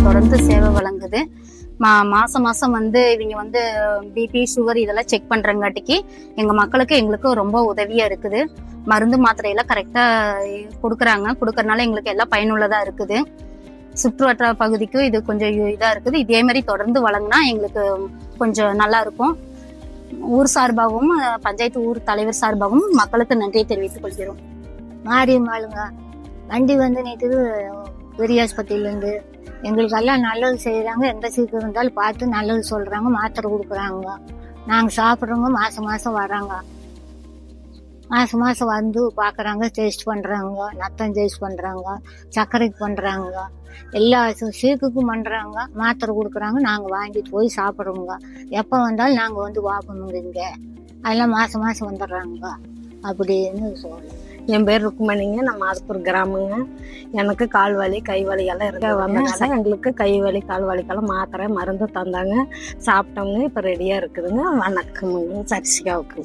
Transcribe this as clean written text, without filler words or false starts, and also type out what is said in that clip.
தொடர்ந்து சேவை வழங்குது. மாசம் வந்து இவங்க வந்து பிபி சுகர் இதெல்லாம் செக் பண்றங்காட்டிக்கு எங்களுக்கு ரொம்ப உதவியா இருக்குது. மருந்து மாத்திரையெல்லாம் கரெக்டா கொடுக்கறனால எங்களுக்கு எல்லாம் பயனுள்ளதா இருக்குது. சுற்றுவட்டார பகுதிக்கும் இது கொஞ்சம் இதா இருக்குது. இதே மாதிரி தொடர்ந்து வழங்கினா எங்களுக்கு கொஞ்சம் நல்லா இருக்கும். ஊர் சார்பாகவும் பஞ்சாயத்து ஊர் தலைவர் சார்பாகவும் மக்களுக்கு நன்றியை தெரிவித்துக் கொள்கிறோம். மாரியம்மாளுங்க வண்டி வந்து நேற்று பெரிய ஆஸ்பத்திரியிலேருந்து எங்களுக்கு எல்லாம் நல்லது செய்கிறாங்க. எந்த சீக்கிரம் இருந்தாலும் பார்த்து நல்லது சொல்கிறாங்க, மாத்திரை கொடுக்குறாங்க. நாங்கள் சாப்பிட்றவங்க மாதம் வராங்க. மாதம் வந்து பார்க்குறாங்க, டெஸ்ட் பண்ணுறாங்க, நத்தம் டெஸ்ட் பண்ணுறாங்க, சர்க்கரைக்கு பண்ணுறாங்க, எல்லா சீக்குக்கும் பண்ணுறாங்க, மாத்திரை கொடுக்குறாங்க. நாங்கள் வாங்கிட்டு போய் சாப்பிட்றோங்க. எப்போ வந்தாலும் நாங்கள் வந்து பார்க்கணுங்க. இங்கே அதெல்லாம் மாதம் வந்துடுறாங்க அப்படின்னு சொல்லலாம். என் பேர் ருக்குமணிங்க. நான் மாதப்பூர் கிராமங்க. எனக்கு கால் வலி கை வலி எல்லாம் இருக்க வந்தனால எங்களுக்கு கை வலி கால் வலிக்கெல்லாம் மாத்திரை மருந்து தந்தாங்க. சாப்பிட்டோங்க. இப்போ ரெடியாக இருக்குதுங்க. வணக்கமுங்க. சரிசிகாவுக்கு